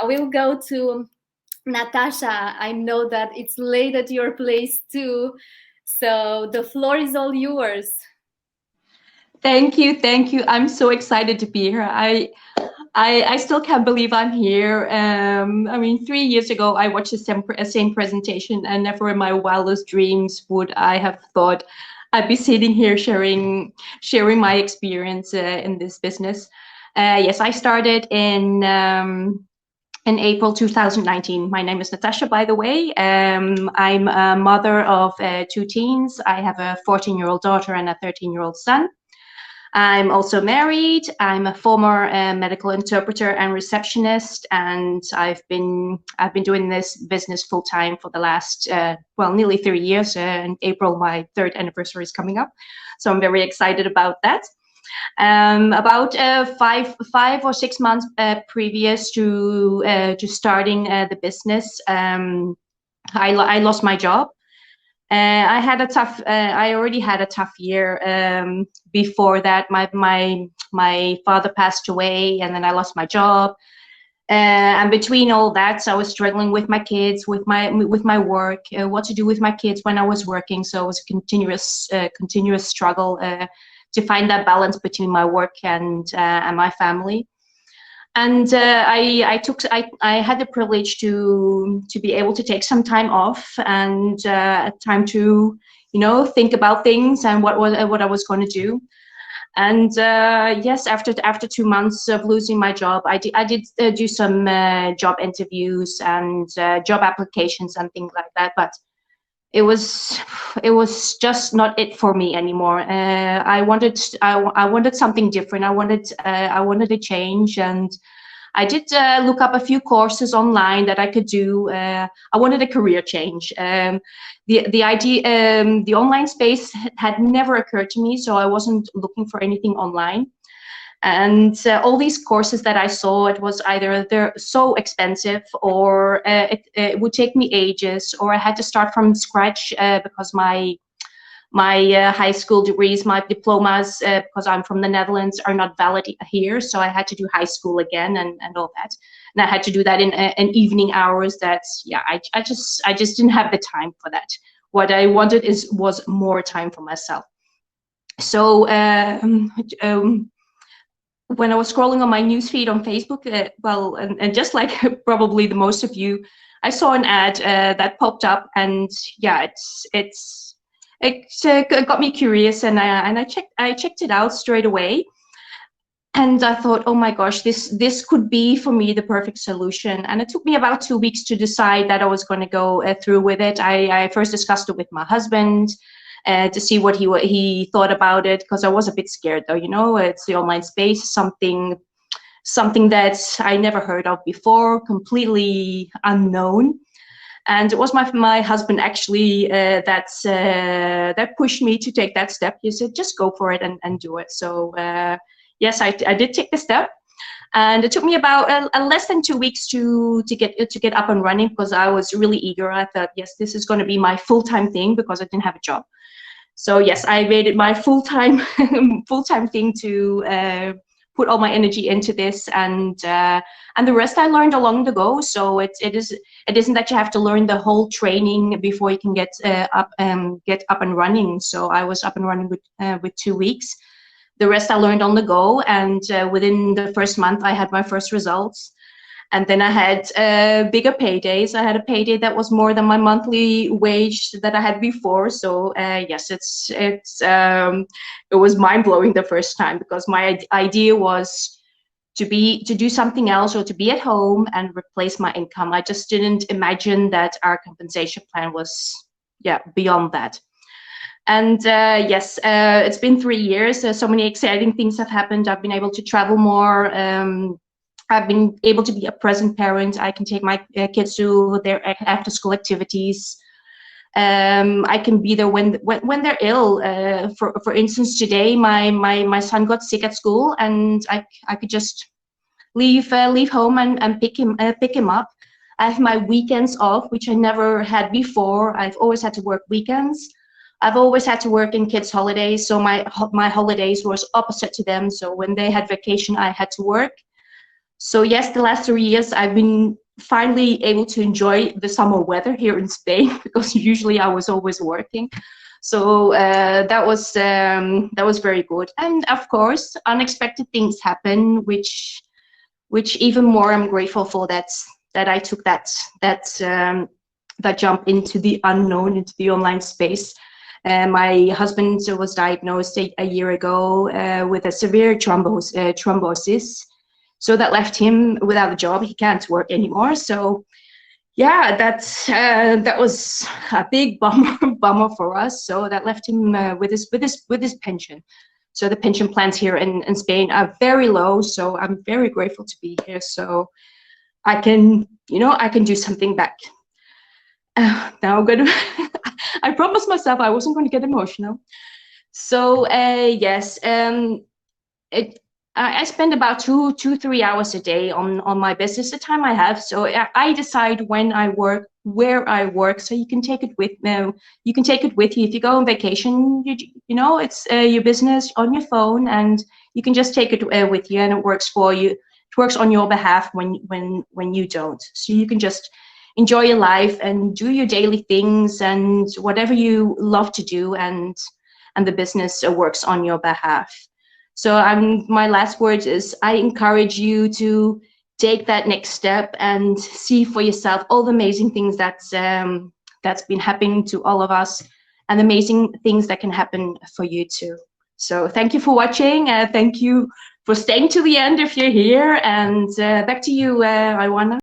I will go to Natasha. I know that it's late at your place too, so the floor is all yours. Thank you, thank you. I'm so excited to be here. I still can't believe I'm here. I mean, 3 years ago, I watched the same presentation, and never in my wildest dreams would I have thought I'd be sitting here sharing my experience in this business. Yes, I started in April 2019. My name is Natasha, by the way. I'm a mother of two teens. I have a 14-year-old daughter and a 13-year-old son. I'm also married. I'm a former medical interpreter and receptionist, and I've been doing this business full time for the last nearly 3 years. In April, my third anniversary is coming up, so I'm very excited about that. About 5 or 6 months previous to starting the business, I lost my job. I had a tough. I already had a tough year before that. My father passed away, and then I lost my job. And between all that, so I was struggling with my kids, with my work, what to do with my kids when I was working. So it was a continuous struggle to find that balance between my work and my family. And I had the privilege to be able to take some time off and time to think about things and what I was going to do. And yes, after 2 months of losing my job, I did do some job interviews and job applications and things like that, but it was just not it for me anymore. I wanted something different. I wanted a change, and I did look up a few courses online that I could do. I wanted a career change. The online space had never occurred to me, so I wasn't looking for anything online. And all these courses that I saw, it was either they're so expensive, or it would take me ages, or I had to start from scratch because my high school degrees, my diplomas, because I'm from the Netherlands, are not valid here. So I had to do high school again and all that. And I had to do that in evening hours. I just didn't have the time for that. What I wanted was more time for myself. So when I was scrolling on my newsfeed on Facebook, and just like probably the most of you, I saw an ad that popped up, and yeah, it got me curious, and I checked it out straight away, and I thought, oh my gosh, this could be for me the perfect solution. And it took me about 2 weeks to decide that I was going to go through with it. I first discussed it with my husband. To see what he thought about it, because I was a bit scared, though. It's the online space, something that I never heard of before, completely unknown. And it was my husband actually that pushed me to take that step. He said, just go for it and do it. So yes, I did take the step. And it took me about less than 2 weeks to get up and running, because I was really eager. I thought, yes, this is going to be my full-time thing, because I didn't have a job. So yes, I made it my full-time thing to put all my energy into this, and the rest I learned along the go. So it isn't that you have to learn the whole training before you can get up and running. So I was up and running with 2 weeks. The rest I learned on the go, and within the first month I had my first results. And then I had bigger paydays. I had a payday that was more than my monthly wage that I had before. So yes, it was mind-blowing the first time, because my idea was to do something else, or to be at home and replace my income. I just didn't imagine that our compensation plan was beyond that. And yes, it's been 3 years. So many exciting things have happened. I've been able to travel more. I've been able to be a present parent. I can take my kids to their after-school activities. I can be there when they're ill. For instance, today my son got sick at school, and I could just leave home and pick him up. I have my weekends off, which I never had before. I've always had to work weekends. I've always had to work in kids' holidays, so my holidays was opposite to them. So when they had vacation, I had to work. So yes, the last 3 years I've been finally able to enjoy the summer weather here in Spain because usually I was always working. So that was very good. And of course, unexpected things happen, which even more I'm grateful for that I took that jump into the unknown, into the online space. My husband was diagnosed a year ago with a severe thrombosis. So that left him without a job. He can't work anymore. So yeah, that was a big bummer for us. So that left him with his pension. So the pension plans here in Spain are very low. So I'm very grateful to be here. So I can do something back. Now I'm gonna. I promised myself I wasn't going to get emotional. So yes, it I spend about 3 hours a day on my business, the time I have. So I decide when I work, where I work. So you can take it with you can take it with you if you go on vacation. It's your business on your phone, and you can just take it with you, and it works for you. It works on your behalf when you don't. So you can just enjoy your life and do your daily things and whatever you love to do, and the business works on your behalf. So my last words is I encourage you to take that next step and see for yourself all the amazing things that's been happening to all of us, and amazing things that can happen for you too. So thank you for watching. Thank you for staying to the end if you're here. And back to you, Iwana.